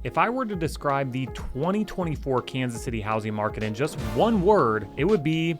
If I were to describe the 2024 Kansas City housing market in just one word, it would be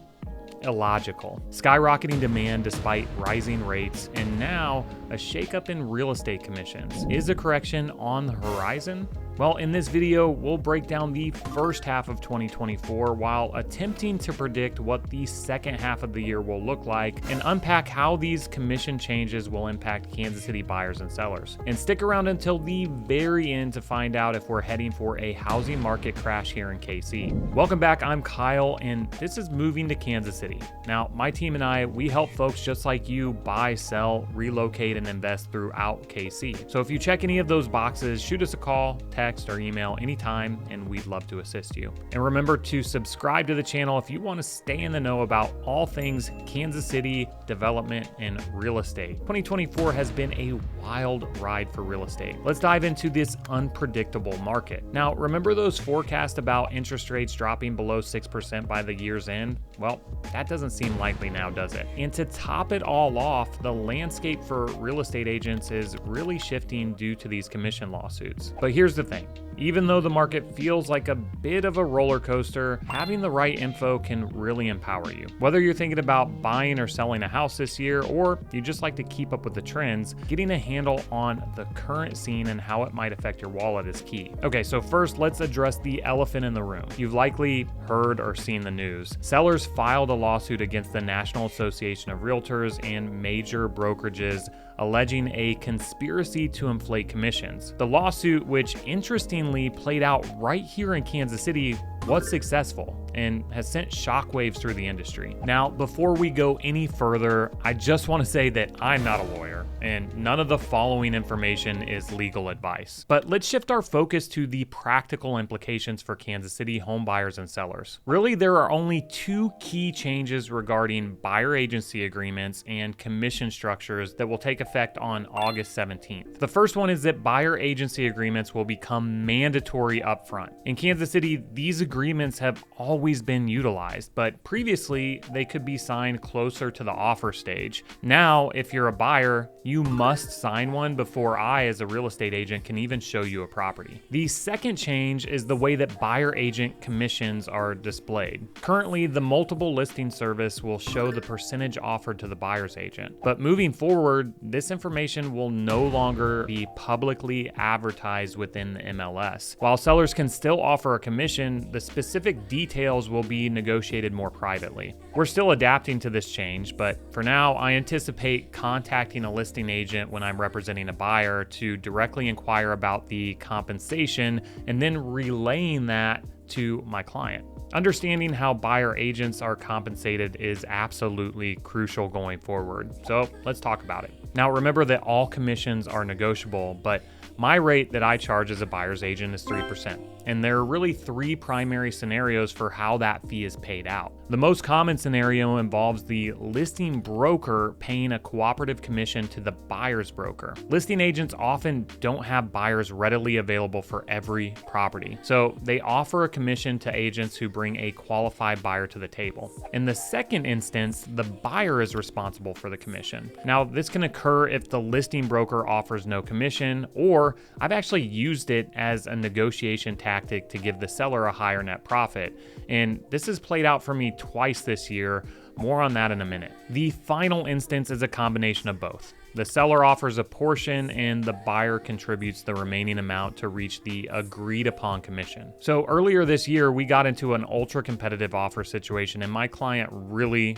illogical. Skyrocketing demand despite rising rates, and now a shakeup in real estate commissions. Is a correction on the horizon? Well, in this video, we'll break down the first half of 2024 while attempting to predict what the second half of the year will look like and unpack how these commission changes will impact Kansas City buyers and sellers. And stick around until the very end to find out if we're heading for a housing market crash here in KC. Welcome back, I'm Kyle, and this is Moving to Kansas City. Now, my team and I, we help folks just like you buy, sell, relocate, and invest throughout KC. So if you check any of those boxes, shoot us a call, text, or email anytime, and we'd love to assist you. And remember to subscribe to the channel if you want to stay in the know about all things Kansas City development and real estate. 2024 has been a wild ride for real estate. Let's dive into this unpredictable market. Now, remember those forecasts about interest rates dropping below 6% by the year's end? Well, that doesn't seem likely now, does it? And to top it all off, the landscape for real estate agents is really shifting due to these commission lawsuits. But here's the thing. Even though the market feels like a bit of a roller coaster, having the right info can really empower you. Whether you're thinking about buying or selling a house this year, or you just like to keep up with the trends, getting a handle on the current scene and how it might affect your wallet is key. Okay, so first let's address the elephant in the room. You've likely heard or seen the news. Sellers filed a lawsuit against the National Association of Realtors and major brokerages alleging a conspiracy to inflate commissions. The lawsuit, which interestingly played out right here in Kansas City, was successful and has sent shockwaves through the industry. Now, before we go any further, I just want to say that I'm not a lawyer and none of the following information is legal advice. But let's shift our focus to the practical implications for Kansas City home buyers and sellers. Really, there are only two key changes regarding buyer agency agreements and commission structures that will take effect on August 17th. The first one is that buyer agency agreements will become mandatory upfront. In Kansas City, these agreements have always been utilized, but previously they could be signed closer to the offer stage. Now, if you're a buyer, you must sign one before I, as a real estate agent, can even show you a property. The second change is the way that buyer agent commissions are displayed. Currently, the multiple listing service will show the percentage offered to the buyer's agent, but moving forward, this information will no longer be publicly advertised within the MLS. While sellers can still offer a commission, the specific details will be negotiated more privately. We're still adapting to this change, but for now, I anticipate contacting a listing agent when I'm representing a buyer to directly inquire about the compensation and then relaying that to my client. Understanding how buyer agents are compensated is absolutely crucial going forward. So let's talk about it. Now, remember that all commissions are negotiable, but my rate that I charge as a buyer's agent is 3%. And there are really three primary scenarios for how that fee is paid out. The most common scenario involves the listing broker paying a cooperative commission to the buyer's broker. Listing agents often don't have buyers readily available for every property, so they offer a commission to agents who bring a qualified buyer to the table. In the second instance, the buyer is responsible for the commission. Now, this can occur if the listing broker offers no commission, or I've actually used it as a negotiation tactic to give the seller a higher net profit. And this has played out for me twice this year. More on that in a minute. The final instance is a combination of both. The seller offers a portion and the buyer contributes the remaining amount to reach the agreed upon commission. So earlier this year, we got into an ultra competitive offer situation and my client really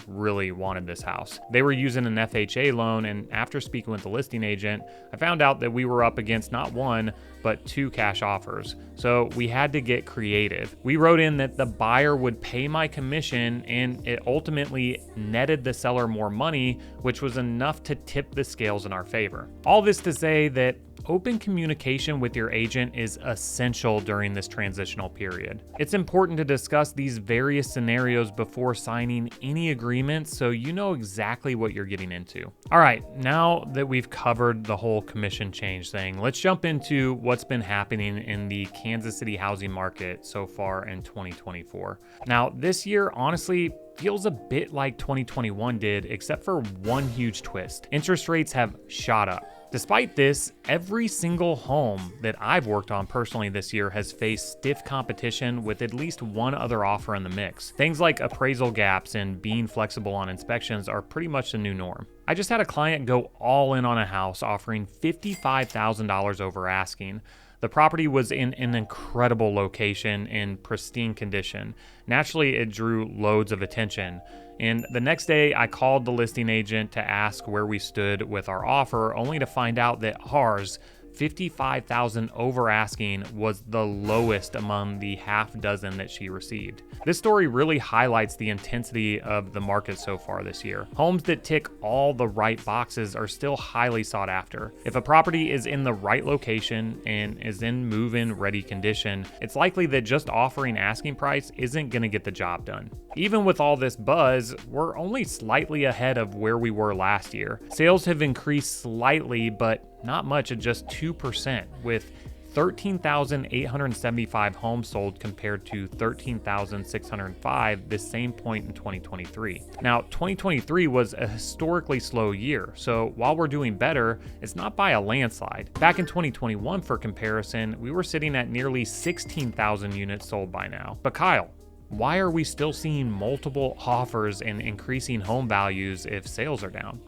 wanted this house. They were using an FHA loan, and after speaking with the listing agent, I found out that we were up against not one, but two cash offers. So we had to get creative. We wrote in that the buyer would pay my commission and it ultimately netted the seller more money, which was enough to tip the scales in our favor. All this to say that open communication with your agent is essential during this transitional period. It's important to discuss these various scenarios before signing any agreements so you know exactly what you're getting into. All right, now that we've covered the whole commission change thing, let's jump into what's been happening in the Kansas City housing market so far in 2024. Now, this year, honestly, feels a bit like 2021 did, except for one huge twist. Interest rates have shot up. Despite this, every single home that I've worked on personally this year has faced stiff competition with at least one other offer in the mix. Things like appraisal gaps and being flexible on inspections are pretty much the new norm. I just had a client go all in on a house offering $55,000 over asking. The property was in an incredible location in pristine condition. Naturally, it drew loads of attention. And the next day, I called the listing agent to ask where we stood with our offer, only to find out that ours, $55,000 over asking, was the lowest among the half dozen that she received. This story really highlights the intensity of the market so far this year. Homes that tick all the right boxes are still highly sought after. If a property is in the right location and is in move-in ready condition, it's likely that just offering asking price isn't going to get the job done. Even with all this buzz, we're only slightly ahead of where we were last year. Sales have increased slightly, but not much, at just 2%, with 13,875 homes sold compared to 13,605 this same point in 2023. Now, 2023 was a historically slow year, so while we're doing better, it's not by a landslide. Back in 2021, for comparison, we were sitting at nearly 16,000 units sold by now. But Kyle, why are we still seeing multiple offers and increasing home values if sales are down?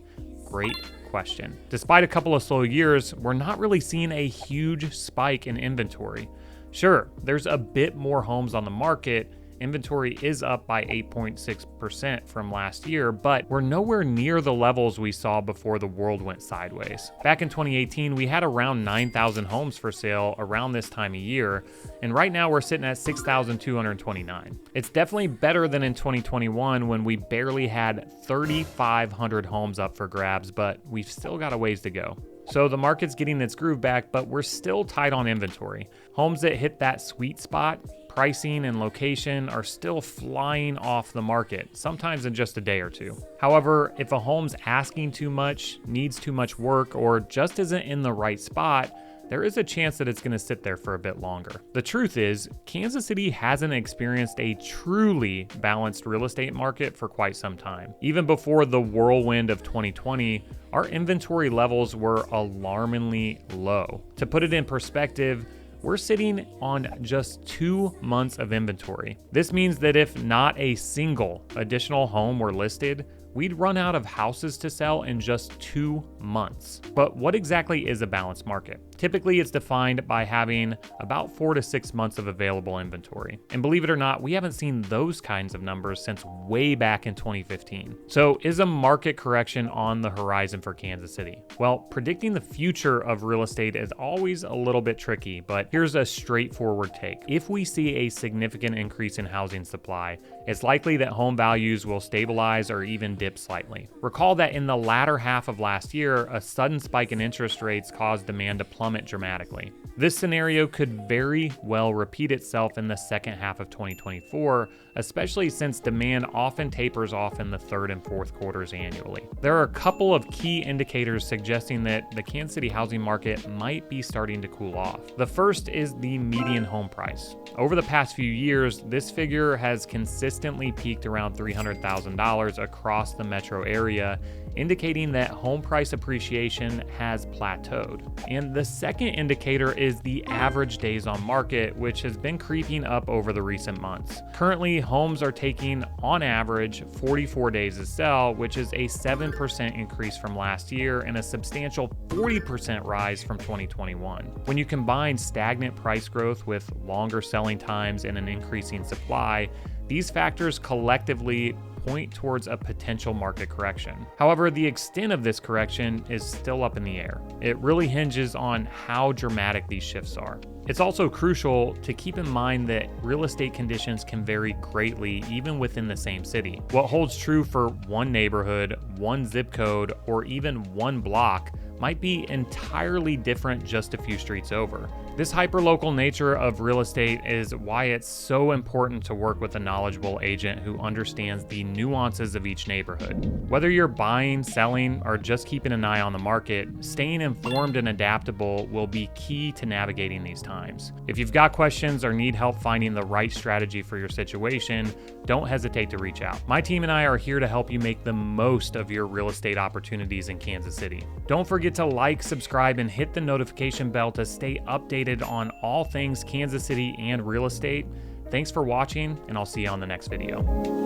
Great question. Despite a couple of slow years, we're not really seeing a huge spike in inventory. Sure, there's a bit more homes on the market. Inventory is up by 8.6% from last year, but we're nowhere near the levels we saw before the world went sideways. Back in 2018, we had around 9,000 homes for sale around this time of year, and right now we're sitting at 6,229. It's definitely better than in 2021 when we barely had 3,500 homes up for grabs, but we've still got a ways to go. So the market's getting its groove back, but we're still tight on inventory. Homes that hit that sweet spot, pricing and location, are still flying off the market, sometimes in just a day or two. However, if a home's asking too much, needs too much work, or just isn't in the right spot, there is a chance that it's going to sit there for a bit longer. The truth is, Kansas City hasn't experienced a truly balanced real estate market for quite some time. Even before the whirlwind of 2020, our inventory levels were alarmingly low. To put it in perspective, we're sitting on just 2 months of inventory. This means that if not a single additional home were listed, we'd run out of houses to sell in just 2 months. But what exactly is a balanced market? Typically, it's defined by having about 4 to 6 months of available inventory. And believe it or not, we haven't seen those kinds of numbers since way back in 2015. So is a market correction on the horizon for Kansas City? Well, predicting the future of real estate is always a little bit tricky, but here's a straightforward take. If we see a significant increase in housing supply, it's likely that home values will stabilize or even dip slightly. Recall that in the latter half of last year, a sudden spike in interest rates caused demand to plummet dramatically. This scenario could very well repeat itself in the second half of 2024, especially since demand often tapers off in the third and fourth quarters annually. There are a couple of key indicators suggesting that the Kansas City housing market might be starting to cool off. The first is the median home price. Over the past few years, this figure has consistently peaked around $300,000 across the metro area, indicating that home price appreciation has plateaued. And the second indicator is the average days on market, which has been creeping up over the recent months. Currently, homes are taking, on average, 44 days to sell, which is a 7% increase from last year and a substantial 40% rise from 2021. When you combine stagnant price growth with longer selling times and an increasing supply, these factors collectively point towards a potential market correction. However, the extent of this correction is still up in the air. It really hinges on how dramatic these shifts are. It's also crucial to keep in mind that real estate conditions can vary greatly even within the same city. What holds true for one neighborhood, one zip code, or even one block might be entirely different just a few streets over. This hyperlocal nature of real estate is why it's so important to work with a knowledgeable agent who understands the nuances of each neighborhood. Whether you're buying, selling, or just keeping an eye on the market, staying informed and adaptable will be key to navigating these times. If you've got questions or need help finding the right strategy for your situation, don't hesitate to reach out. My team and I are here to help you make the most of your real estate opportunities in Kansas City. Don't forget to like, subscribe, and hit the notification bell to stay updated on all things Kansas City and real estate. Thanks for watching, and I'll see you on the next video.